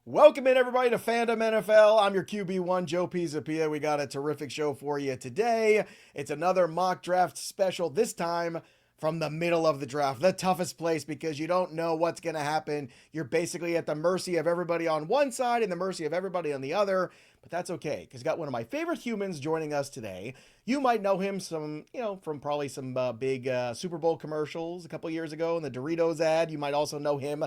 Welcome in, everybody, to FandomNFL. I'm your QB1, Joe Pisapia. We got a terrific show for you today. It's another mock draft special, this time from the middle of the draft, the toughest place because you don't know what's going to happen. You're basically at the mercy of everybody on one side and the mercy of everybody on the other, but that's okay because got one of my favorite humans joining us today. You might know him from probably some big Super Bowl commercials a couple years ago in the Doritos ad. You might also know him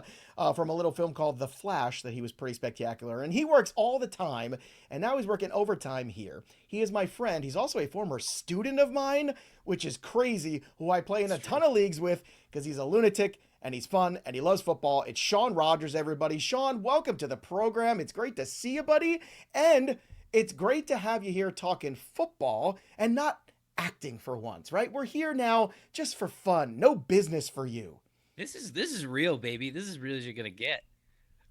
from a little film called The Flash that he was pretty spectacular. And he works all the time, and now he's working overtime here. He is my friend. He's also a former student of mine, which is crazy, who I play in a ton of leagues with because he's a lunatic and he's fun and he loves football. It's Sean Rogers, everybody. Sean, welcome to the program. It's great to see you, buddy. And it's great to have you here talking football and not acting for once, right? We're here now just for fun. No business for you. This is real, baby. This is real as you're gonna get.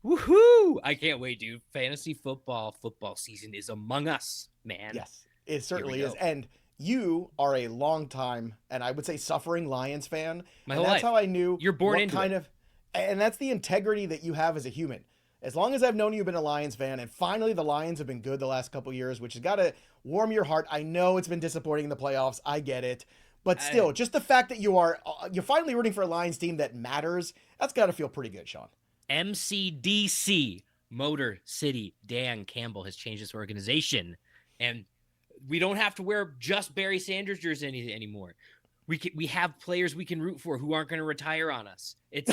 Woohoo! I can't wait, dude. Fantasy football season is among us, man. Yes, it certainly is. And you are a long time, and I would say suffering Lions fan. My and whole that's life. how I knew You're born what into kind it. of, and that's the integrity that you have as a human. As long as I've known you've been a Lions fan, and finally the Lions have been good the last couple years, which has got to warm your heart. I know it's been disappointing in the playoffs. I get it. But still, just the fact that you're finally rooting for a Lions team that matters, that's got to feel pretty good, Sean. MCDC, Motor City Dan Campbell has changed his organization, and we don't have to wear just Barry Sanders jersey anymore. We have players we can root for who aren't going to retire on us. It's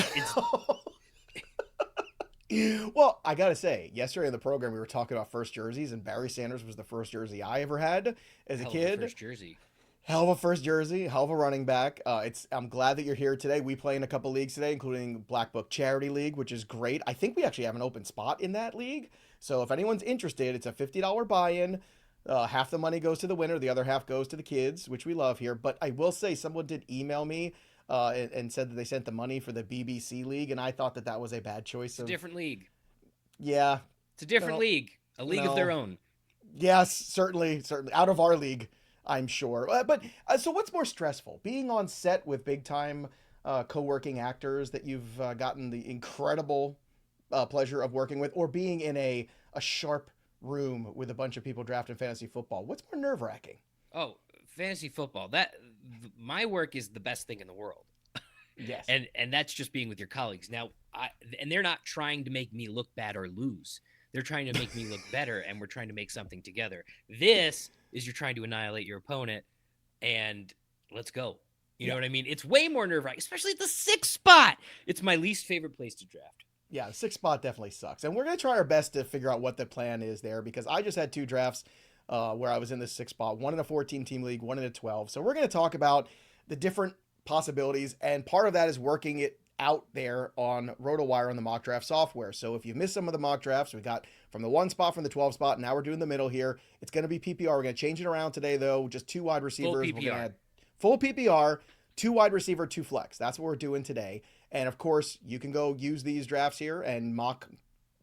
Well, I got to say, yesterday in the program, we were talking about first jerseys, and Barry Sanders was the first jersey I ever had as a kid. First jersey. Hell of a first jersey, hell of a running back. I'm glad that you're here today. We play in a couple leagues today, including Black Book Charity League, which is great. I think we actually have an open spot in that league. So if anyone's interested, it's a $50 buy-in. Half the money goes to the winner. The other half goes to the kids, which we love here. But I will say someone did email me and said that they sent the money for the BBC League, and I thought that was a bad choice. It's a different league. Yeah. It's a different league. A league of their own. Yes, certainly. Out of our league, I'm sure. So what's more stressful? Being on set with big-time co-working actors that you've gotten the incredible pleasure of working with, or being in a sharp room with a bunch of people drafting fantasy football? What's more nerve-wracking? Oh, fantasy football. My work is the best thing in the world. Yes. And that's just being with your colleagues. Now, and they're not trying to make me look bad or lose. They're trying to make me look better, and we're trying to make something together. This is you're trying to annihilate your opponent, and let's go. You know what I mean? It's way more nerve-wracking, especially at the 6th spot. It's my least favorite place to draft. Yeah, the 6th spot definitely sucks. And we're going to try our best to figure out what the plan is there, because I just had 2 drafts where I was in the 6th spot, one in a 14-team league, one in a 12. So we're going to talk about the different possibilities, and part of that is working it out there on RotoWire on the mock draft software. So if you missed some of the mock drafts, we got from the 1 spot, from the 12 spot, now we're doing the middle here. It's going to be PPR. We're going to change it around today, though. Just 2 wide receivers. Full We're PPR. going to add full PPR, 2 wide receiver, 2 flex. That's what we're doing today. And of course, you can go use these drafts here and mock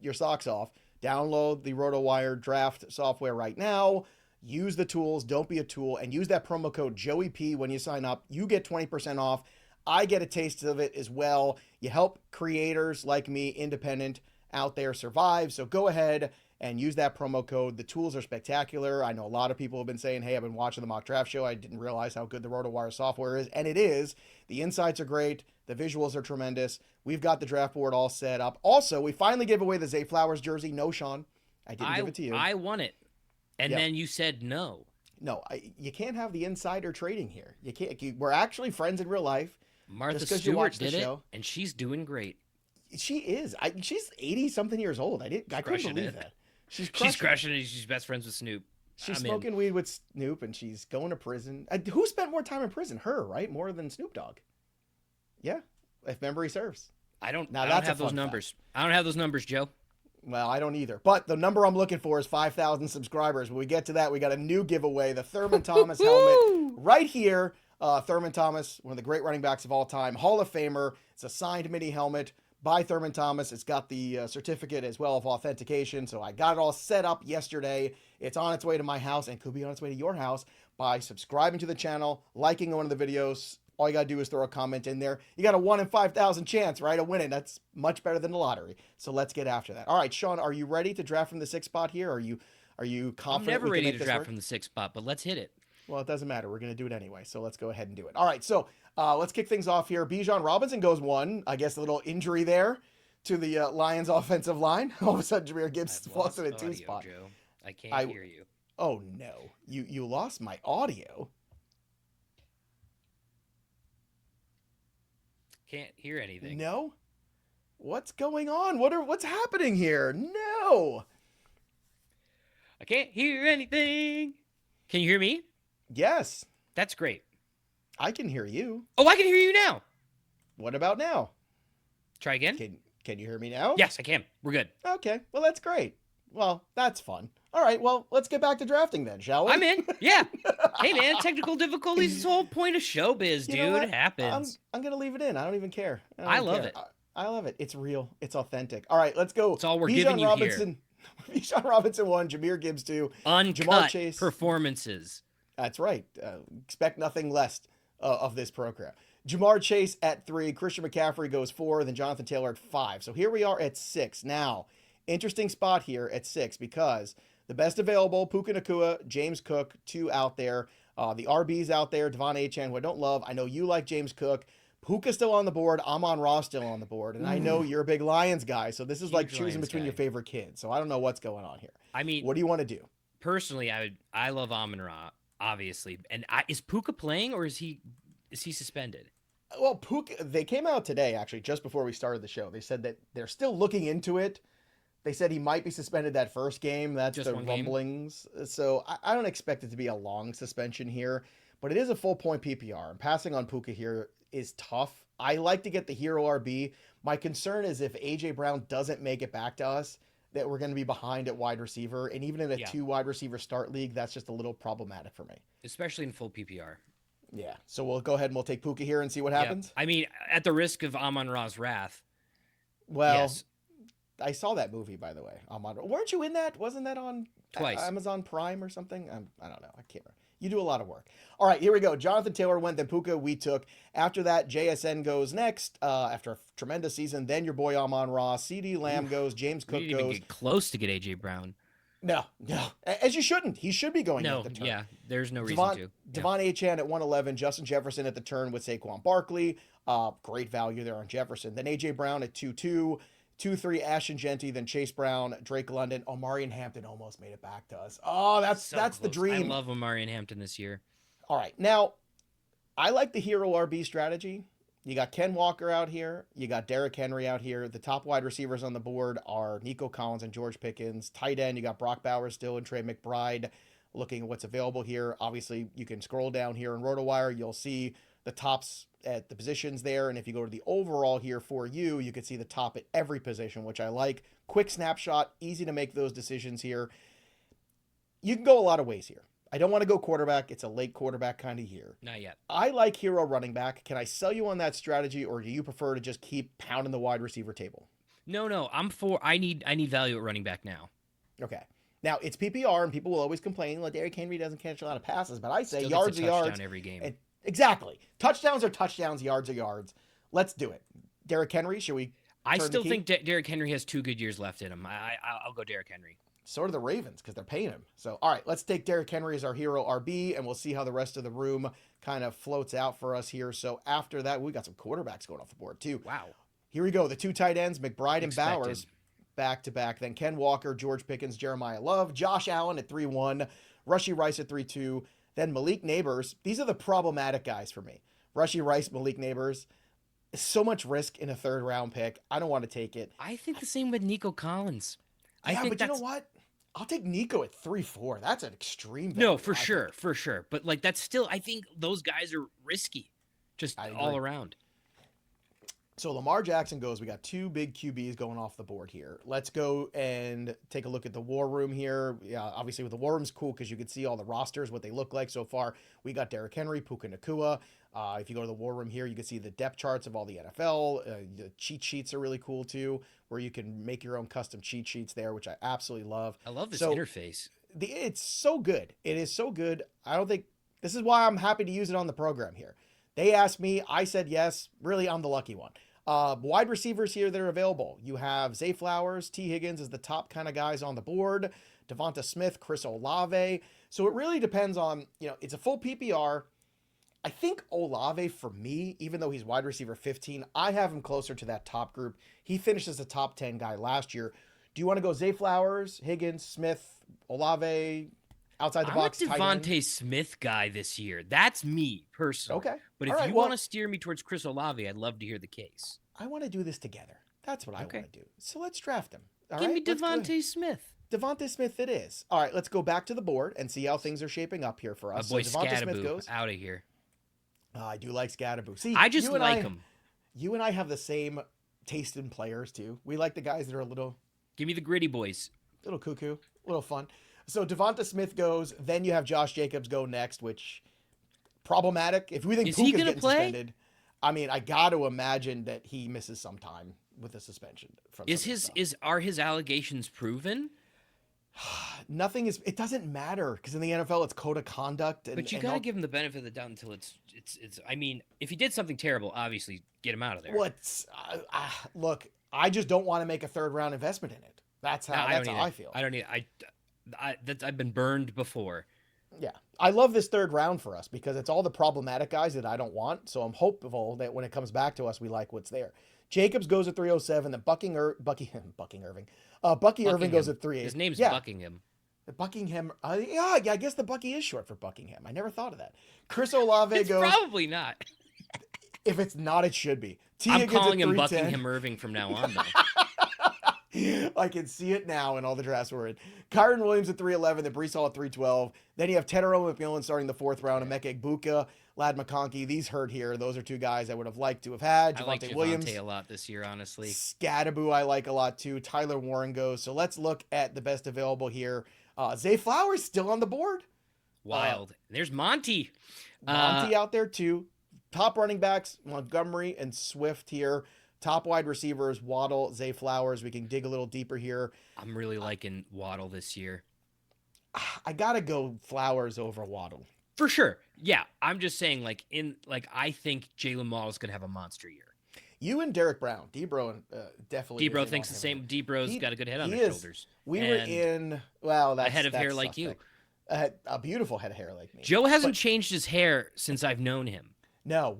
your socks off. Download the RotoWire draft software right now. Use the tools. Don't be a tool. And use that promo code JoeyP when you sign up. You get 20% off. I get a taste of it as well. You help creators like me, independent, out there survive. So go ahead and use that promo code. The tools are spectacular. I know a lot of people have been saying, hey, I've been watching the mock draft show. I didn't realize how good the RotoWire software is. And it is. The insights are great. The visuals are tremendous. We've got the draft board all set up. Also, we finally gave away the Zay Flowers jersey. No, Sean, I didn't give it to you. I won it. And then you said no. No, you can't have the insider trading here. You can't. We're actually friends in real life. Martha Stewart did it, and she's doing great. She is. She's 80-something years old. I couldn't believe that. She's crushing it. She's best friends with Snoop. She's smoking weed with Snoop, and she's going to prison. Who spent more time in prison? Her, right? More than Snoop Dogg. Yeah, if memory serves. I don't have those numbers. I don't have those numbers, Joe. Well, I don't either. But the number I'm looking for is 5,000 subscribers. When we get to that, we got a new giveaway, the Thurman Thomas helmet right here. Thurman Thomas, one of the great running backs of all time, Hall of Famer. It's a signed mini helmet by Thurman Thomas. It's got the certificate as well of authentication. So I got it all set up yesterday. It's on its way to my house and could be on its way to your house by subscribing to the channel, liking one of the videos, All you got to do is throw a comment in there. You got a 1 in 5,000 chance, right, of winning. That's much better than the lottery. So let's get after that. All right, Sean, are you ready to draft from the 6th spot here? Are you confident I'm never we can ready make to this draft work? from the 6th spot, but let's hit it. Well, it doesn't matter. We're going to do it anyway. So let's go ahead and do it. All right, so let's kick things off here. Bijan Robinson goes 1. I guess a little injury there to the Lions offensive line. All of a sudden, Jameer Gibbs I've falls lost in a 2 audio, spot. Joe. I can't hear you. Oh, no. You lost my audio? Can't hear anything. No? What's going on? What's happening here? No. I can't hear anything. Can you hear me? Yes, That's great. I can hear you. Oh, I can hear you now. What about now? Try again. Can you hear me now? Yes, I can. We're good. Okay. Well, that's great. Well, that's fun. All right. Well, let's get back to drafting then, shall we? I'm in. Yeah. Hey, man, technical difficulties is the whole point of showbiz, You know dude. what? It happens. I'm gonna leave it in. I don't even care. I love it. I love it. It's real. It's authentic. All right, let's go. It's all we're giving you Robinson, here. Bijan Robinson 1, Jameer Gibbs 2, Uncut Jamar Chase performances. That's right. Expect nothing less of this program. Jamar Chase at 3, Christian McCaffrey goes 4, then Jonathan Taylor at 5. So here we are at 6. Now, interesting spot here at 6 because the best available, Puka Nacua, James Cook, 2 out there. The RBs out there, Devon Achane, who I don't love. I know you like James Cook. Puka's still on the board. Amon-Ra still on the board. And I know you're a big Lions guy, so this is like choosing Lions between guy. your favorite kids. So I don't know what's going on here. I mean, What do you want to do? personally, I love Amon-Ra, obviously. And is Puka playing or is he suspended? Well, Puka, they came out today, actually, just before we started the show. They said that they're still looking into it. They said he might be suspended that first game. That's Just the one game? rumblings. So I don't expect it to be a long suspension here, but it is a full point PPR. And passing on Puka here is tough. I like to get the hero RB. My concern is if A.J. Brown doesn't make it back to us, that we're going to be behind at wide receiver. And even in a 2 wide receiver start league, that's just a little problematic for me. Especially in full PPR. Yeah. So we'll go ahead and we'll take Puka here and see what happens. I mean, at the risk of Amon-Ra's wrath. Well, yes. I saw that movie, by the way. Weren't you in that? Wasn't that on Twice. Amazon Prime or something? I don't know. I can't remember. You do a lot of work. All right, here we go. Jonathan Taylor went, then Puka we took. After that, JSN goes next after a tremendous season. Then your boy Amon-Ra. CD Lamb goes. James Cook We didn't even goes. get close to get A.J. Brown. No. As you shouldn't. He should be going at the turn. Yeah, there's no reason to. Devon Achane at 111, Justin Jefferson at the turn with Saquon Barkley. Great value there on Jefferson. Then A.J. Brown at 2-2. 2-3, Ashton Genty, then Chase Brown, Drake London. Omari and Hampton almost made it back to us. Oh, that's the dream. I love Omari and Hampton this year. All right. Now, I like the hero RB strategy. You got Ken Walker out here. You got Derrick Henry out here. The top wide receivers on the board are Nico Collins and George Pickens. Tight end, you got Brock Bowers still and Trey McBride. Looking at what's available here. Obviously, you can scroll down here in RotoWire. You'll see the tops at the positions there. And if you go to the overall here for you, you can see the top at every position, which I like. Quick snapshot, easy to make those decisions here. You can go a lot of ways here. I don't want to go quarterback. It's a late quarterback kind of year. Not yet. I like hero running back. Can I sell you on that strategy, or do you prefer to just keep pounding the wide receiver table? No. I need value at running back now. Okay. Now, it's PPR, and people will always complain, well, Derrick Henry doesn't catch a lot of passes, but I say Still yards gets a are yards. touchdown every game. Exactly. Touchdowns are touchdowns, yards are yards. Let's do it. Derrick Henry, should we I turn still the key? think Derrick Henry has 2 good years left in him. I'll go Derrick Henry. So do the Ravens because they're paying him. So, all right, let's take Derrick Henry as our hero RB, and we'll see how the rest of the room kind of floats out for us here. So after that, we got some quarterbacks going off the board too. Wow. Here we go. The 2 tight ends, McBride and Expected. Bowers, back to back. Then Ken Walker, George Pickens, Jeremiah Love, Josh Allen at 3-1, Rashee Rice at 3-2. Then Malik Neighbors. These are the problematic guys for me. Rashee Rice, Malik Neighbors. So much risk in a 3rd round pick. I don't want to take it. I think the same with Nico Collins. I think but you know what? I'll take Nico at 3-4. That's an extreme value. No, for sure. But like that's still, I think those guys are risky, just all around. So Lamar Jackson goes. We got 2 big QBs going off the board here. Let's go and take a look at the war room here. Yeah, obviously with the war room's cool because you can see all the rosters, what they look like so far. We got Derrick Henry, Puka Nacua. If you go to the war room here, you can see the depth charts of all the NFL. The cheat sheets are really cool too, where you can make your own custom cheat sheets there, which I absolutely love. I love this interface. It's so good. It is so good. I don't think this is why I'm happy to use it on the program here. They asked me, I said yes. Really, I'm the lucky one. Wide receivers here that are available. You have Zay Flowers, T. Higgins is the top kind of guys on the board. Devonta Smith, Chris Olave. So it really depends on, it's a full PPR. I think Olave for me, even though he's wide receiver 15, I have him closer to that top group. He finished as a top 10 guy last year. Do you want to go Zay Flowers, Higgins, Smith, Olave, outside the box? I'm a Devontae Smith guy this year. That's me personally. Okay. But if you want to steer me towards Chris Olave, I'd love to hear the case. I want to do this together. That's what I want to do. So let's draft him. Give me Devontae Smith. Devonta Smith it is. All right, let's go back to the board and see how things are shaping up here for us. My boy Devonta Smith goes out of here. I do like Scatterboo. See, I just like him. You and I have the same taste in players too. We like the guys that are a little. Give me the gritty boys. Little cuckoo, little fun. So Devonta Smith goes. Then you have Josh Jacobs go next, which problematic. If we think Puka's getting suspended, I mean, I got to imagine that he misses some time with a suspension. Are his allegations proven? Nothing is. It doesn't matter because in the NFL it's code of conduct. But you got to give him the benefit of the doubt until it's. I mean, if he did something terrible, obviously get him out of there. Look, I just don't want to make a third round investment in it. That's how I feel. I don't need. I've been burned before. Yeah, I love this third round for us because it's all the problematic guys that I don't want. So I'm hopeful that when it comes back to us, we like what's there. Jacobs goes at 307. Then Bucky Irving goes at 38. His name's Buckingham. Buckingham. I guess the Bucky is short for Buckingham. I never thought of that. Chris Olave goes. Probably not. If it's not, it should be. I'm calling him Buckingham Irving from now on, though. I can see it now in all the drafts we're in. Kyron Williams at 311, then Breece Hall at 312. Then you have Tedero McMillan starting the fourth round, Emeka Egbuka, Lad McConkey. These hurt here. Those are two guys I would have liked to have had. I like Javonte a lot this year, honestly. Scatterboo I like a lot too. Tyler Warren goes. So let's look at the best available here. Zay Flowers still on the board. Wild. There's Monty. Monty out there too. Top running backs, Montgomery and Swift here. Top wide receivers, Waddle, Zay Flowers. We can dig a little deeper here. I'm really liking Waddle this year. I got to go Flowers over Waddle. For sure. Yeah. I'm just saying, I think Jalen Waddle's going to have a monster year. You and Derek Brown. D-Bro definitely. D-Bro thinks the same. D-Bro's got a good head on his shoulders. We were in, that's a head of hair like you. A beautiful head of hair like me. Joe hasn't changed his hair since I've known him. No,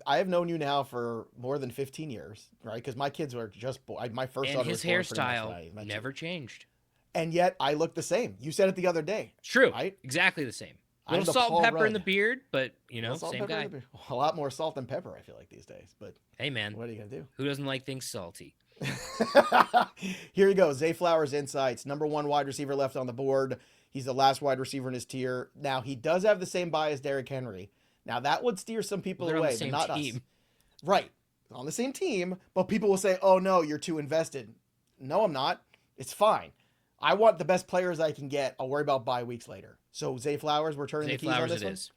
I have known you now for more than 15 years, right? Because my kids were just born. My first daughter was born. His hairstyle never changed. And yet I look the same. You said it the other day. True. Right? Exactly the same. A little salt and pepper in the beard, but, same guy. A lot more salt than pepper, I feel like, these days. But hey, man. What are you going to do? Who doesn't like things salty? Here you go. Zay Flowers Insights. Number one wide receiver left on the board. He's the last wide receiver in his tier. Now, he does have the same buy as Derrick Henry. Now, that would steer some people away, but not us. Right. On the same team, but people will say, oh, no, you're too invested. No, I'm not. It's fine. I want the best players I can get. I'll worry about bye weeks later. So, Zay Flowers, we're turning the keys on this one? Is.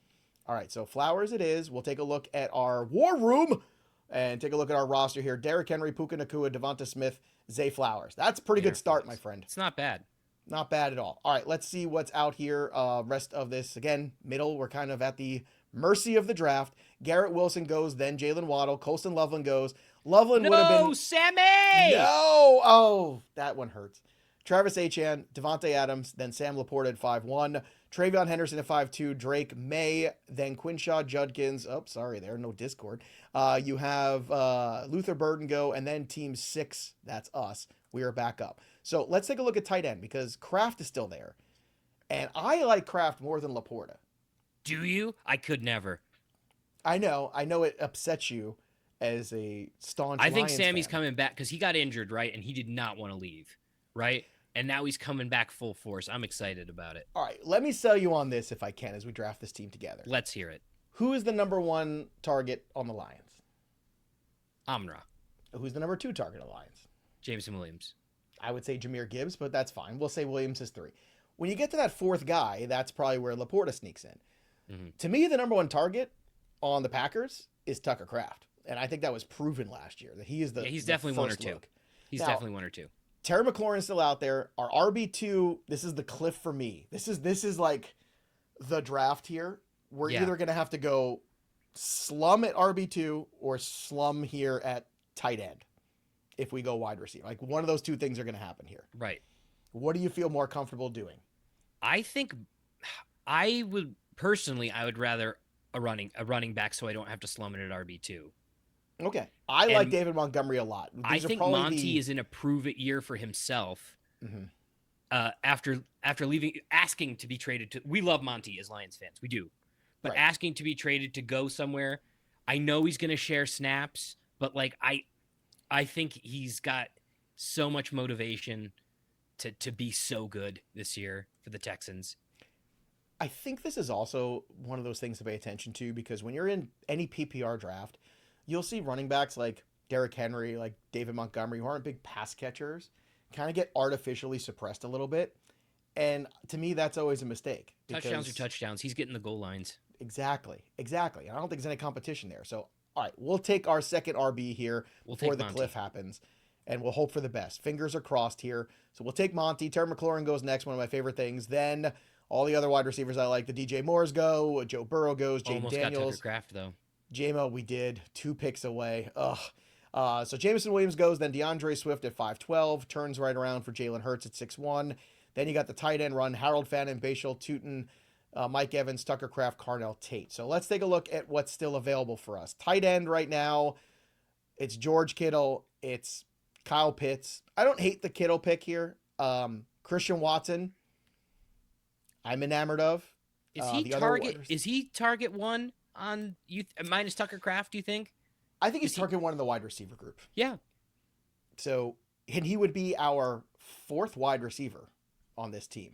All right, so Flowers it is. We'll take a look at our war room and take a look at our roster here. Derrick Henry, Puka Nacua, Devonta Smith, Zay Flowers. That's a pretty good start, my friend. It's not bad. Not bad at all. All right, let's see what's out here. Rest of this, again, middle. We're kind of at the mercy of the draft. Garrett Wilson goes, then Jalen Waddle. Colston Loveland goes. Loveland would have been... No, Sammy! No! Oh, that one hurts. Travis Etienne, Devontae Adams, then Sam Laporta at 5'1". Travion Henderson at 5'2". Drake May, then Quinshaw Judkins. Oh, sorry, there, no Discord. You have Luther Burden go, and then team 6, that's us. We are back up. So let's take a look at tight end because Kraft is still there. And I like Kraft more than Laporta. Do you? I could never. I know it upsets you as a staunch I think Lions Sammy's fan. Coming back because he got injured, right? And he did not want to leave, right? And now he's coming back full force. I'm excited about it. All right, let me sell you on this if I can as we draft this team together. Let's hear it. Who is the number one target on the Lions? Amra. Who's the number 2 target on the Lions? Jameson Williams. I would say Jahmyr Gibbs, but that's fine. We'll say Williams is 3. When you get to that 4th guy, that's probably where Laporta sneaks in. Mm-hmm. To me, the number 1 target on the Packers is Tucker Kraft. And I think that was proven last year that he is he's definitely 1 or 2. He's definitely 1 or 2. Terry McLaurin's still out there. Our RB2, this is the cliff for me. This is like the draft here. We're either going to have to go slum at RB2 or slum here at tight end if we go wide receiver. Like one of those two things are going to happen here. Right. What do you feel more comfortable doing? I think I would rather a running back so I don't have to slum it at RB2. Okay. I like And David Montgomery a lot. I These are think probably Monty is in a prove it year for himself. Mhm. After asking to be traded to, we love Monty as Lions fans, we do, but Right. asking to be traded to go somewhere, I know he's going to share snaps, but like I think he's got so much motivation to be so good this year for the Texans. I think this is also one of those things to pay attention to because when you're in any PPR draft, you'll see running backs like Derrick Henry, like David Montgomery, who aren't big pass catchers, kind of get artificially suppressed a little bit. And to me, that's always a mistake. Touchdowns are touchdowns. He's getting the goal lines. Exactly. Exactly. I don't think there's any competition there. So, all right, we'll take our second RB here We'll before take the Monty. cliff happens, and we'll hope for the best. Fingers are crossed here. So we'll take Monty. Terry McLaurin goes next, one of my favorite things. Then all the other wide receivers I like, the DJ Moores go, Joe Burrow goes, Jaden Almost Daniels. got Tucker Kraft though. JMO, we did 2 picks away. Ugh. So Jameson Williams goes, then DeAndre Swift at 5'12", turns right around for Jalen Hurts at 6'1". Then you got the tight end run, Harold Fannin, Bashal Tutin, Mike Evans, Tucker Kraft, Carnell Tate. So let's take a look at what's still available for us. Tight end right now, it's George Kittle, it's Kyle Pitts. I don't hate the Kittle pick here. Christian Watson, I'm enamored of. Is he target? Is he target one on you minus Tucker Kraft? Do you think? I think he's target one in the wide receiver group. Yeah. So, and he would be our 4th wide receiver on this team.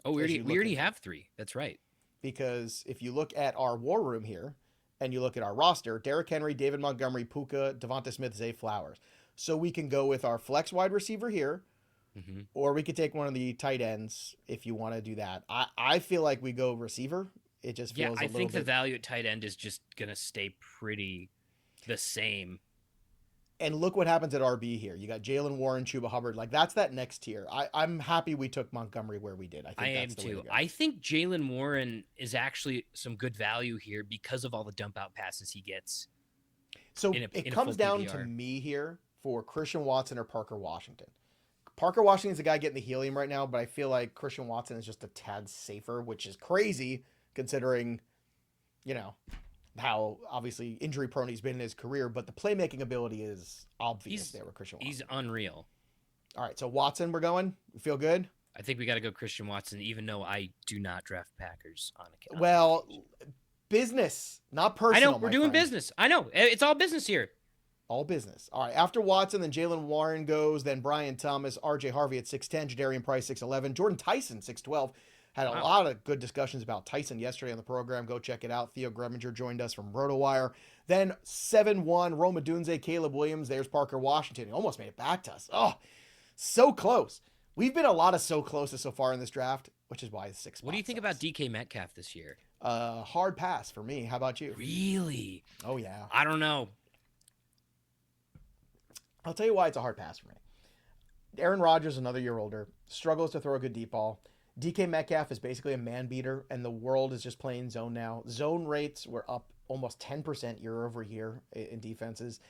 Oh, we already have 3. That's right. Because if you look at our war room here and you look at our roster, Derrick Henry, David Montgomery, Puka, Devonta Smith, Zay Flowers. So we can go with our flex wide receiver here, or we could take one of the tight ends if you want to do that. I feel like we go receiver. It just feels I think the value at tight end is just going to stay pretty the same. And look what happens at RB here. You got Jalen Warren, Chuba Hubbard. Like, that's that next tier. I'm happy we took Montgomery where we did. I am too. I think Jalen Warren is actually some good value here because of all the dump out passes he gets. So it comes down to me here for Christian Watson or Parker Washington. Parker Washington's the guy getting the helium right now, but I feel like Christian Watson is just a tad safer, which is crazy considering, how obviously injury prone he's been in his career, but the playmaking ability is obvious there with Christian Watson. He's unreal. All right, so Watson, we're going. We feel good? I think we got to go Christian Watson, even though I do not draft Packers on account. Well, business, not personal. I know, we're doing business. I know. It's all business here. All business. All right, after Watson, then Jalen Warren goes, then Brian Thomas, RJ Harvey at 6'10", Jadarian Price 6'11", Jordan Tyson 6'12". Had a lot of good discussions about Tyson yesterday on the program. Go check it out. Theo Greminger joined us from RotoWire. Then 7-1, Roma Dunze, Caleb Williams. There's Parker Washington. He almost made it back to us. Oh, so close. We've been a lot of so closes so far in this draft, which is why it's 6 spots. What do you think about DK Metcalf this year? Hard pass for me. How about you? Really? Oh, yeah. I don't know. I'll tell you why it's a hard pass for me. Aaron Rodgers, another year older, struggles to throw a good deep ball. DK Metcalf is basically a man beater, and the world is just playing zone now. Zone rates were up almost 10% year over year in defenses,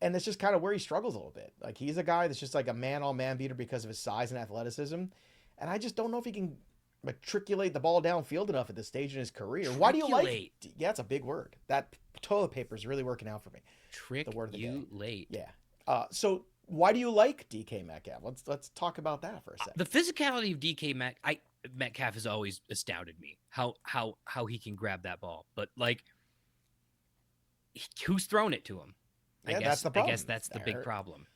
and it's just kind of where he struggles a little bit. Like, he's a guy that's just like a man-on-man beater because of his size and athleticism, and I just don't know if he can matriculate the ball downfield enough at this stage in his career. Why do you like? Yeah, it's a big word. That toilet paper is really working out for me. The word of the day. Late. Yeah. So why do you like DK Metcalf? Let's talk about that for a second. The physicality of DK Metcalf has always astounded me. How he can grab that ball, but like, who's thrown it to him? Yeah, that's the problem. I guess that's the big problem.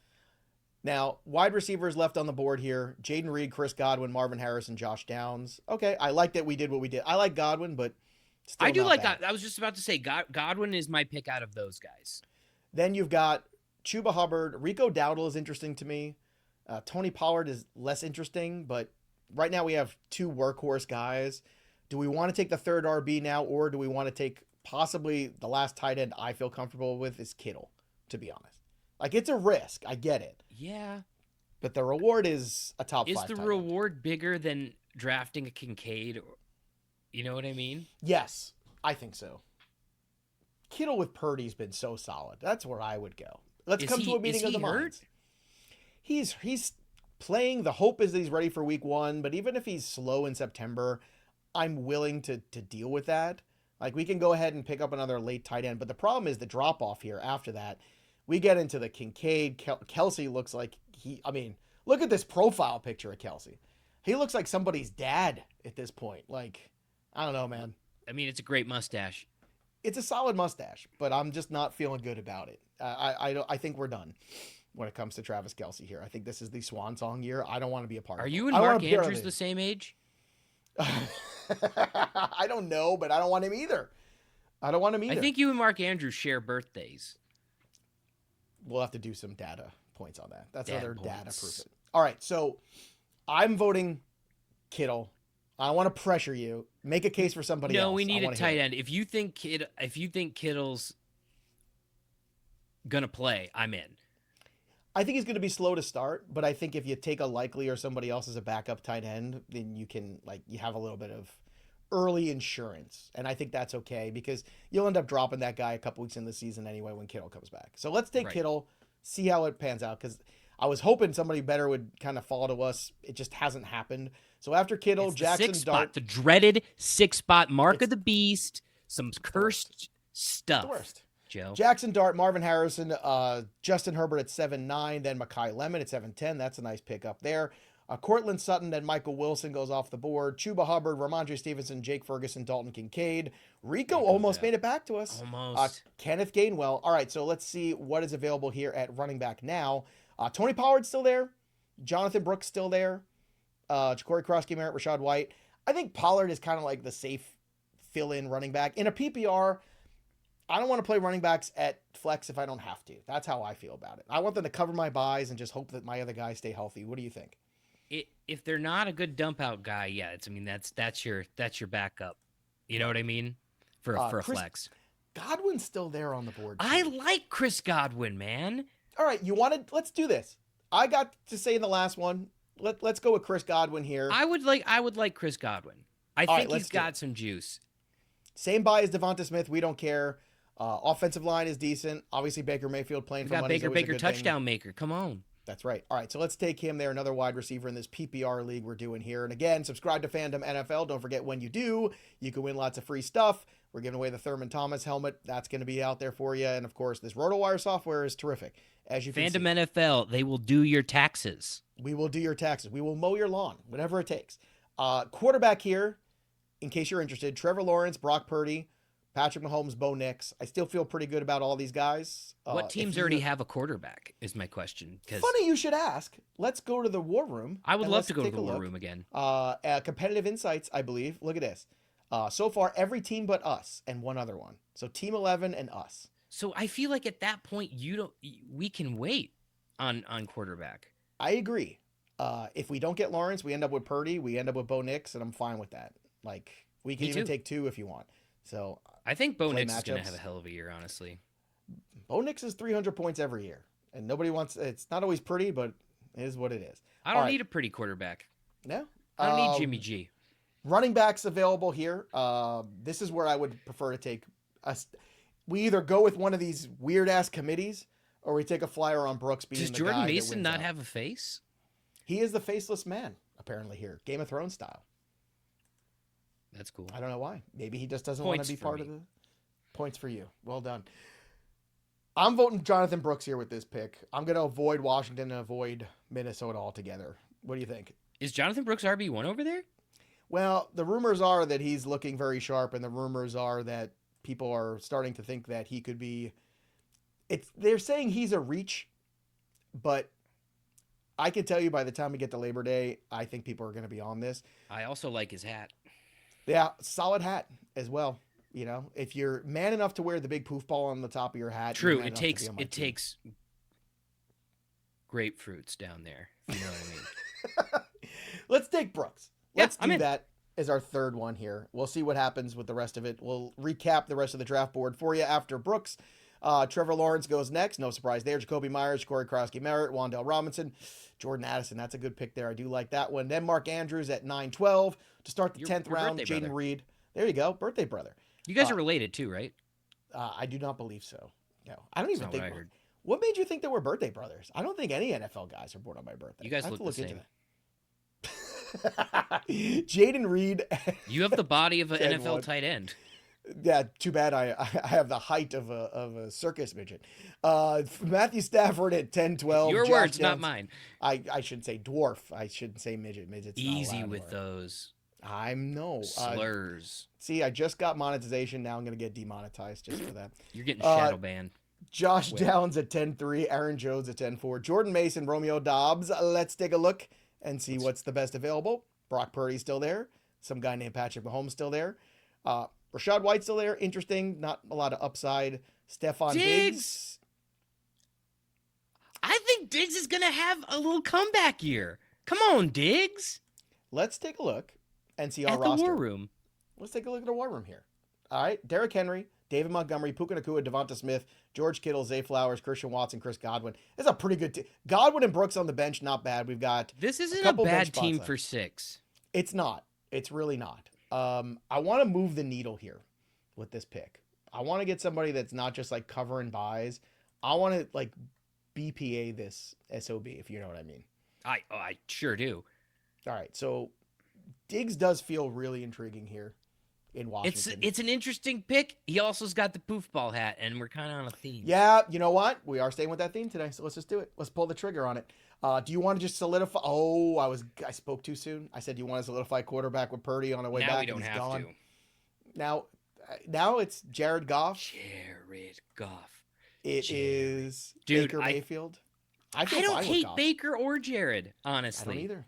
Now, wide receivers left on the board here: Jaden Reed, Chris Godwin, Marvin Harrison, Josh Downs. Okay, I like that we did what we did. I like Godwin, but still I do not like bad. I was just about to say Godwin is my pick out of those guys. Then you've got Chuba Hubbard. Rico Dowdle is interesting to me. Tony Pollard is less interesting, but right now we have 2 workhorse guys. Do we want to take the third RB now, or do we want to take possibly the last tight end I feel comfortable with is Kittle, to be honest? Like, it's a risk. I get it. Yeah. But the reward is a top 5 Is the reward bigger than drafting a Kincaid? You know what I mean? Yes, I think so. Kittle with Purdy's been so solid. That's where I would go. Let's come to a meeting of the hurt? minds. He's playing. The hope is that he's ready for week 1, but even if he's slow in September, I'm willing to deal with that. Like, we can go ahead and pick up another late tight end, but the problem is the drop off here after that. We get into the Kincaid. Kelsey looks like look at this profile picture of Kelsey. He looks like somebody's dad at this point. Like, I don't know, man. I mean, it's a great mustache. It's a solid mustache, but I'm just not feeling good about it. I think we're done when it comes to Travis Kelce here. I think this is the swan song year. I don't want to be a part of it. Are you and Mark Andrews the same age? I don't know, but I don't want him either. I think you and Mark Andrews share birthdays. We'll have to do some data points on that. That's Data other data points. proof it. All right, so I'm voting Kittle. I want to pressure you. Make a case for somebody else. No, we need a tight end. If you think Kittle's gonna play, I'm in. I think he's going to be slow to start, but I think if you take a Likely or somebody else as a backup tight end, then you can, you have a little bit of early insurance. And I think that's okay because you'll end up dropping that guy a couple weeks in the season anyway when Kittle comes back. So let's take Kittle, see how it pans out, because I was hoping somebody better would kind of fall to us. It just hasn't happened. So after Kittle, Jackson Dart. The dreaded 6-spot mark of the beast. Some cursed stuff. The worst. Joe. Jackson Dart, Marvin Harrison, Justin Herbert at 7-9, then Mekhi Lemon at 7-10. That's a nice pick up there. Cortland Sutton, then Michael Wilson goes off the board. Chuba Hubbard, Ramondre Stevenson, Jake Ferguson, Dalton Kincaid. Rico almost made it back to us. Almost. Kenneth Gainwell. All right, so let's see what is available here at running back now. Tony Pollard's still there. Jonathan Brooks still there. Ja'Cory Krosky-Merritt, Rashad White. I think Pollard is kind of like the safe fill-in running back. In a PPR, I don't want to play running backs at flex if I don't have to. That's how I feel about it. I want them to cover my buys and just hope that my other guys stay healthy. What do you think? If they're not a good dump out guy, yeah, that's your backup. You know what I mean? For a flex. Godwin's still there on the board, too. I like Chris Godwin, man. All right, let's do this. I got to say in the last one, let's go with Chris Godwin here. I would like Chris Godwin. I think he's got some juice. Same buy as Devonta Smith. We don't care. Offensive line is decent. Obviously, Baker Mayfield playing for money. Baker touchdown maker. Come on. That's right. All right, so let's take him there, another wide receiver in this PPR league we're doing here. And again, subscribe to FandomNFL. Don't forget, when you do, you can win lots of free stuff. We're giving away the Thurman Thomas helmet. That's going to be out there for you. And, of course, this RotoWire software is terrific. As you can see. FandomNFL, they will do your taxes. We will do your taxes. We will mow your lawn, whatever it takes. Quarterback here, in case you're interested, Trevor Lawrence, Brock Purdy, Patrick Mahomes, Bo Nix. I still feel pretty good about all these guys. What teams already have a quarterback is my question. Funny you should ask. Let's go to the War Room. I would love to go to the War Room again. Competitive Insights, I believe. Look at this. So far, every team but us and one other one. So Team 11 and us. So I feel like at that point, we can wait on quarterback. I agree. If we don't get Lawrence, we end up with Purdy. We end up with Bo Nix, and I'm fine with that. Like, we can even take 2 if you want. So I think Bo Nix is going to have a hell of a year, honestly. Bo Nix is 300 points every year, and nobody wants. It's not always pretty, but it is what it is. I don't need a pretty quarterback. No, I don't need Jimmy G. Running backs available here. This is where I would prefer to take us. We either go with one of these weird ass committees, or we take a flyer on Brooks being the guy. Does Jordan Mason not have a face? He is the faceless man apparently here, Game of Thrones style. That's cool. I don't know why. Maybe he just doesn't want to be part of the points for you. Well done. I'm voting Jonathan Brooks here with this pick. I'm going to avoid Washington and avoid Minnesota altogether. What do you think? Is Jonathan Brooks RB1 over there? Well, the rumors are that he's looking very sharp, and the rumors are that people are starting to think that he could be. They're saying he's a reach, but I can tell you by the time we get to Labor Day, I think people are going to be on this. I also like his hat. Yeah, solid hat as well. You know, if you're man enough to wear the big poof ball on the top of your hat. True, it takes grapefruits down there. If you know what I mean. Let's take Brooks. Let's do that as our third one here. We'll see what happens with the rest of it. We'll recap the rest of the draft board for you after Brooks. Trevor Lawrence goes next. No surprise there. Jacoby Myers, Corey Krosky-Merritt, Wan'Dale Robinson, Jordan Addison. That's a good pick there. I do like that one. Then Mark Andrews at 9-12 to start the 10th round. Jaden Reed. There you go. Birthday brother. You guys are related too, right? I do not believe so. No, I don't That's even not what think. I heard. What made you think that we're birthday brothers? I don't think any NFL guys are born on my birthday. You I guys have look to the look into same. that. Jaden Reed. You have the body of an 10 NFL tight end. Yeah, too bad I have the height of a circus midget. Matthew Stafford at 10-12. Your Josh words, not Downs. mine. I should say dwarf. I shouldn't say midget. Midget's not Easy allowed with anywhere. those I'm no. slurs. See, I just got monetization. Now I'm going to get demonetized just for that. You're getting shadow banned. Josh Quick. Downs at 10-3. Aaron Jones at 10-4. Jordan Mason, Romeo Dobbs. Let's take a look and see what's the best available. Brock Purdy's still there. Some guy named Patrick Mahomes still there. Rashad White's still there. Interesting. Not a lot of upside. Stephon Diggs. I think Diggs is going to have a little comeback year. Come on, Diggs. Let's take a look and see our At the roster. War Room. Let's take a look at the war room here. All right. Derrick Henry, David Montgomery, Puka Nacua, Devonta Smith, George Kittle, Zay Flowers, Christian Watson, Chris Godwin. This is a pretty good team. Godwin and Brooks on the bench, not bad. We've got This isn't a couple bad bench spots team left. for 6. It's not. It's really not. I want to move the needle here with this pick. I want to get somebody that's not just like covering buys. I want to like BPA this SOB, if you know what I mean. I sure do. All right. So Diggs does feel really intriguing here in Washington. It's an interesting pick. He also's got the poof ball hat, and we're kind of on a theme. Yeah, you know what? We are staying with that theme today, so let's just do it. Let's pull the trigger on it. Do you want to just solidify? Oh, I spoke too soon. I said you want to solidify quarterback with Purdy on the way now back. we don't have gone. to. Now it's Jared Goff. Jared Goff. It is Dude, Baker Mayfield. I don't hate Baker or Jared, honestly. I don't either.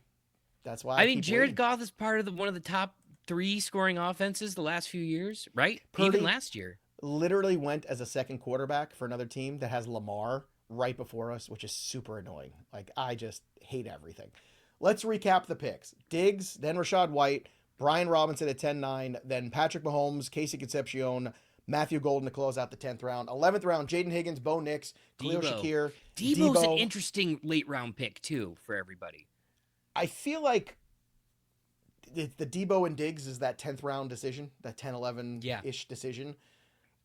That's why I mean, Jared Goff is part of one of the top 3 scoring offenses the last few years, right? Purdy Even last year. Literally went as a second quarterback for another team that has Lamar right before us, which is super annoying. Like, I just hate everything. Let's recap the picks. Diggs, then Rashad White, Brian Robinson at 10-9, then Patrick Mahomes, Casey Concepcion, Matthew Golden to close out the 10th round. 11th round, Jaden Higgins, Bo Nix, Khalil Shakir. Debo's an interesting late round pick, too, for everybody. I feel like the Debo and Diggs is that 10th round decision, that 10-11-ish decision.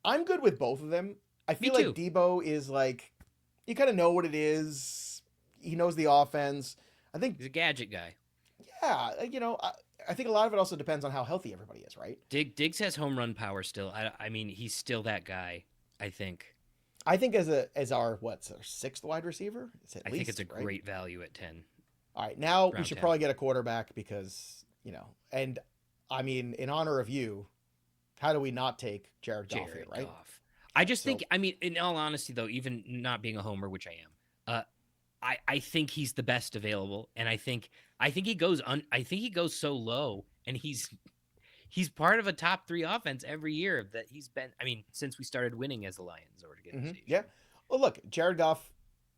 I'm good with both of them. I feel like Debo is like, you kind of know what it is. He knows the offense. I think he's a gadget guy. Yeah, you know, I think a lot of it also depends on how healthy everybody is, right? Diggs has home run power still. I mean, he's still that guy, I think. I think as our 6th wide receiver, I think it's a great value at 10. All right, now we Round should 10. probably get a quarterback because, you know, and I mean, in honor of you, how do we not take Jared Goff here, right? Goff. I just think, I mean, in all honesty, though, even not being a homer, which I am, I think he's the best available, and I think he goes so low, and he's part of a top 3 offense every year that he's been. I mean, since we started winning as the Lions organization. Mm-hmm. Yeah. Well, look, Jared Goff,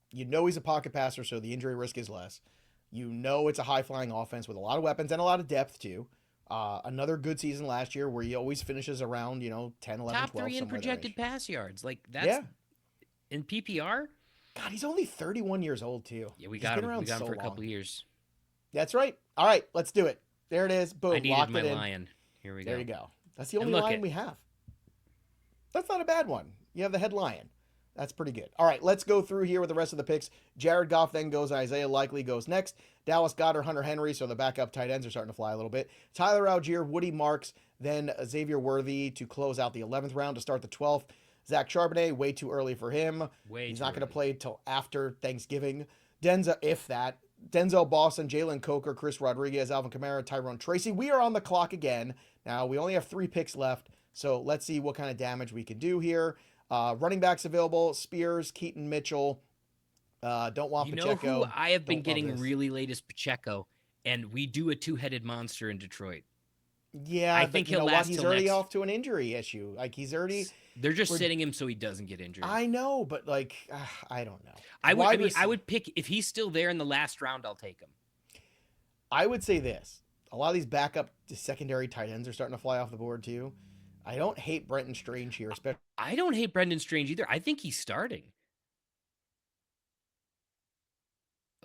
you know he's a pocket passer, so the injury risk is less. You know it's a high-flying offense with a lot of weapons and a lot of depth, too. Another good season last year where he always finishes around, 10, 11, top 12. Top 3 in projected pass yards. Like, that's... Yeah. In PPR? God, he's only 31 years old, too. Yeah, we got him for a couple years. That's right. All right, let's do it. There it is. Boom. I needed my lion. Here we go. There you go. That's the only lion we have. That's not a bad one. You have the head lion. That's pretty good. All right, let's go through here with the rest of the picks. Jared Goff then goes. Isaiah Likely goes next. Dallas Goedert, Hunter Henry. So the backup tight ends are starting to fly a little bit. Tyler Algier, Woody Marks, then Xavier Worthy to close out the 11th round to start the 12th. Zach Charbonnet, way too early for him. He's not going to play till after Thanksgiving. Denzel Boston, Jalen Coker, Chris Rodriguez, Alvin Kamara, Tyrone Tracy. We are on the clock again. Now, we only have 3 picks left, so let's see what kind of damage we can do here. Running backs available, Spears, Keaton Mitchell. Don't want Pacheco. You know who I have been getting really late is Pacheco, and we do a 2-headed monster in Detroit. Yeah, I think he'll last. He's already off to an injury issue. Like, he's already... They're just sitting him so he doesn't get injured. I know, but like, I don't know. I would pick, if he's still there in the last round, I'll take him. I would say this. A lot of these backup secondary tight ends are starting to fly off the board too. I don't hate Brenton Strange here. I don't hate Brendan Strange either. I think he's starting.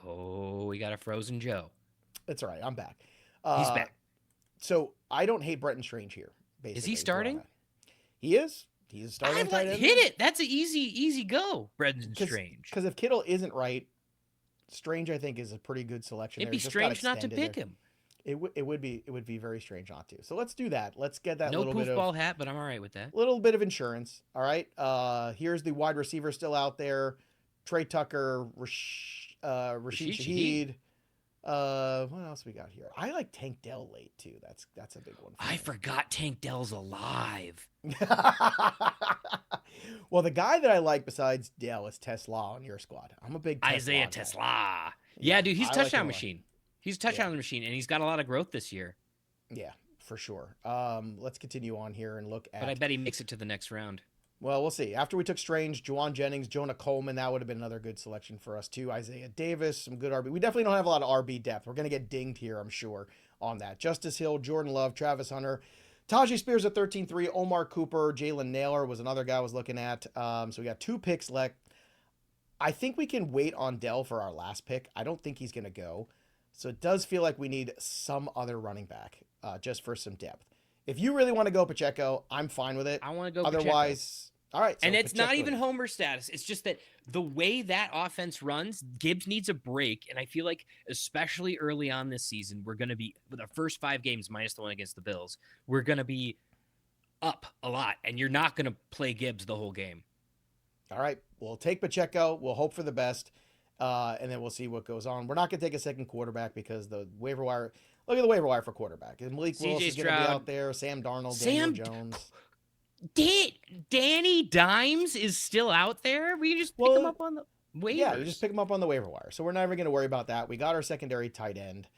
Oh, we got a frozen Joe. That's all right. I'm back. He's back. So I don't hate Brenton Strange here. Basically, is he starting? He is. He's starting tight end. Hit it. That's an easy go, Brendan Strange. Because if Kittle isn't right, Strange, I think, is a pretty good selection. It'd be strange not to pick him. It would be very strange not to. So let's do that. Let's get that no little bit of ball hat, but I'm all right with that. Little bit of insurance. All right. Here's the wide receiver still out there: Trey Tucker, Rashid Shaheed. What else we got here? I like Tank Dell late too. That's a big one. I forgot Tank Dell's alive. Well, the guy that I like besides Dell is Tesla on your squad. I'm a big Isaiah Tesla. Yeah, dude, he's a touchdown machine. He's a touchdown machine, and he's got a lot of growth this year. Yeah, for sure. Let's continue on here and look at. But I bet he makes it to the next round. Well, we'll see. After we took Strange, Juwan Jennings, Jonah Coleman, that would have been another good selection for us too. Isaiah Davis, some good RB. We definitely don't have a lot of RB depth. We're going to get dinged here, I'm sure, on that. Justice Hill, Jordan Love, Travis Hunter, Tajee Spears at 13-3, Omar Cooper, Jalen Naylor was another guy I was looking at. So we got 2 picks left. I think we can wait on Dell for our last pick. I don't think he's going to go. So it does feel like we need some other running back just for some depth. If you really want to go Pacheco, I'm fine with it. I want to go Otherwise... Pacheco. All right. So and it's Pacheco not even homer status. It's just that the way that offense runs, Gibbs needs a break. And I feel like, especially early on this season, we're going to be, with our first 5 games, minus the one against the Bills, we're going to be up a lot. And you're not going to play Gibbs the whole game. All right. We'll take Pacheco. We'll hope for the best. And then we'll see what goes on. We're not going to take a second quarterback because the waiver wire, look at the waiver wire for quarterback. And Malik Willis is going to be out there. Sam Darnold, Daniel Jones. Danny Dimes is still out there. We can just pick him up on the waivers. Yeah, we just pick him up on the waiver wire. So we're never going to worry about that. We got our secondary tight end.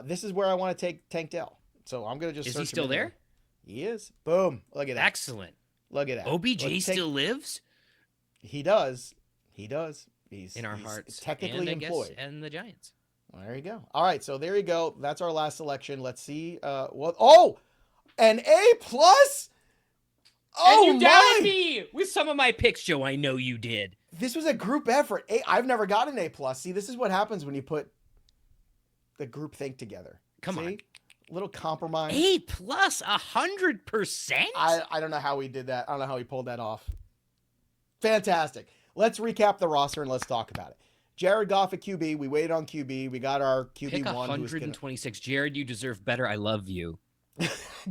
This is where I want to take Tank Dell. So I'm going to just search. Is he still there? He is. Boom. Look at that. Excellent. Look at that. OBJ still lives? He does. He's in our hearts. Technically and employed. And the Giants. Well, there you go. All right. So there you go. That's our last selection. Let's see. An A+? Oh, and you doubted me with some of my picks, Joe. I know you did. This was a group effort. I've never got an A+. See, this is what happens when you put the group think together. Come on. Little compromise. A+, 100%? I don't know how we did that. I don't know how we pulled that off. Fantastic. Let's recap the roster and let's talk about it. Jared Goff at QB. We waited on QB. We got our QB1. Pick 126. Jared, you deserve better. I love you.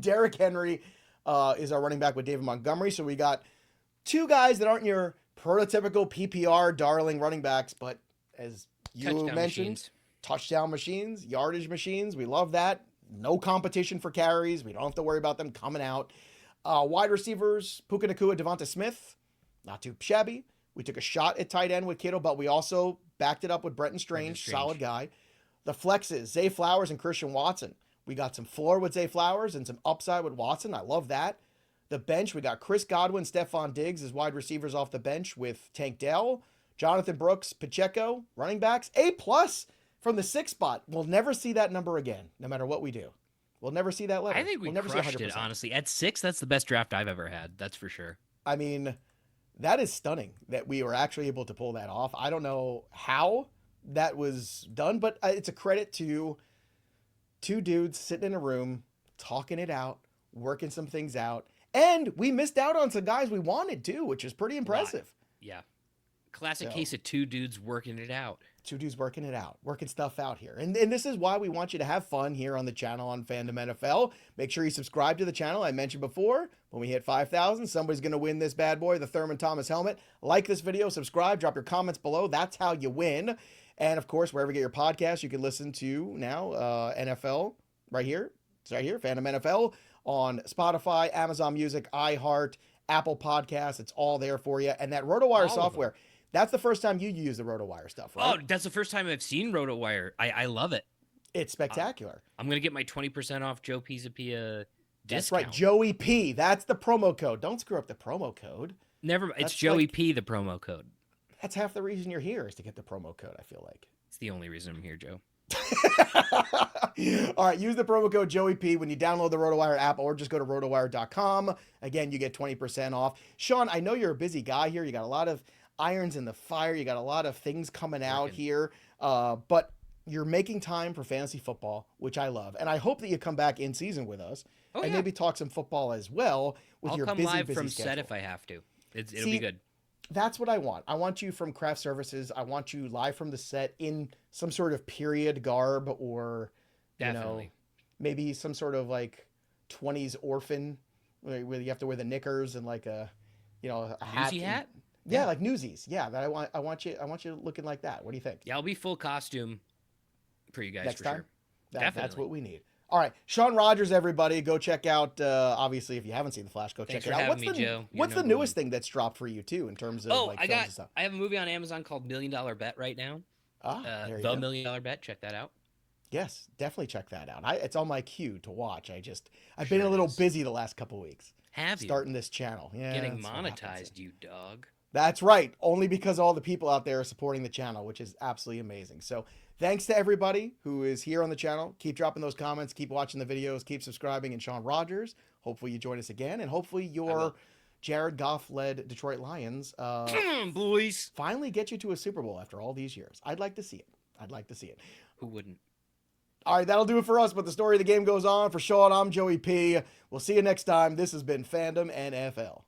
Derrick Henry is our running back with David Montgomery. So we got 2 guys that aren't your prototypical PPR darling running backs, but as you mentioned, touchdown machines, yardage machines. We love that. No competition for carries. We don't have to worry about them coming out. Wide receivers, Puka Nacua, Devonta Smith, not too shabby. We took a shot at tight end with Kittle, but we also backed it up with Brenton Strange, solid guy. The flexes, Zay Flowers and Christian Watson. We got some floor with Zay Flowers and some upside with Watson. I love that. The bench, we got Chris Godwin, Stephon Diggs as wide receivers off the bench with Tank Dell, Jonathan Brooks, Pacheco, running backs. A+ from the 6th spot. We'll never see that number again, no matter what we do. We'll never see that level. I think we'll never crushed it, honestly. At 6, that's the best draft I've ever had. That's for sure. I mean, that is stunning that we were actually able to pull that off. I don't know how that was done, but it's a credit to 2 dudes sitting in a room, talking it out, working some things out. And we missed out on some guys we wanted to, which is pretty impressive. Yeah. Classic case of 2 dudes working it out. 2 dudes working it out, working stuff out here. And this is why we want you to have fun here on the channel on FandomNFL. Make sure you subscribe to the channel. I mentioned before, when we hit 5,000, somebody's going to win this bad boy, the Thurman Thomas helmet. Like this video, subscribe, drop your comments below. That's how you win. And of course, wherever you get your podcasts, you can listen to now NFL right here. It's right here, FandomNFL on Spotify, Amazon Music, iHeart, Apple Podcasts. It's all there for you. And that RotoWire software, that's the first time you use the RotoWire stuff, right? Oh, that's the first time I've seen RotoWire. I love it. It's spectacular. I'm going to get my 20% off Joe Pizzapia discount. That's right, Joey P. That's the promo code. Don't screw up the promo code. Never. It's Joey P, the promo code. That's half the reason you're here is to get the promo code, I feel like. It's the only reason I'm here, Joe. All right, use the promo code Joey P when you download the RotoWire app or just go to rotowire.com. Again, you get 20% off. Sean, I know you're a busy guy here. You got a lot of irons in the fire. You got a lot of things coming out here. But you're making time for fantasy football, which I love. And I hope that you come back in season with us Oh and yeah, maybe talk some football as well with I'll your come busy, live busy from schedule. set if I have to. It'll See, be good. that's what I want. I want you from craft services. I want you live from the set in some sort of period garb or, Definitely. maybe some sort of like 20s orphan where you have to wear the knickers and like a hat. Newsy hat. Yeah, like Newsies. Yeah, that I want you looking like that. What do you think? Yeah, I'll be full costume for you guys Next for time? sure. That's Definitely. what we need. All right, Sean Rogers, everybody, go check out. Obviously, if you haven't seen the Flash, go Thanks check for it out. having me, Joe. You're What's the number newest one. thing that's dropped for you too in terms of Oh, like films and stuff? I have a movie on Amazon called $1 Million Bet right now. There you The go. $1 Million Bet. Check that out. Yes, definitely check that out. It's on my queue to watch. I've Sure been a it little is. busy the last couple weeks Have you starting this channel. Yeah, getting that's what happens. monetized, you dog? That's right. Only because all the people out there are supporting the channel, which is absolutely amazing. So thanks to everybody who is here on the channel. Keep dropping those comments. Keep watching the videos. Keep subscribing. And Sean Rogers, hopefully you join us again. And hopefully your Jared Goff-led Detroit Lions Come on, boys. finally get you to a Super Bowl after all these years. I'd like to see it. I'd like to see it. Who wouldn't? All right, that'll do it for us, but the story of the game goes on. For Sean, I'm Joey P. We'll see you next time. This has been Fandom NFL.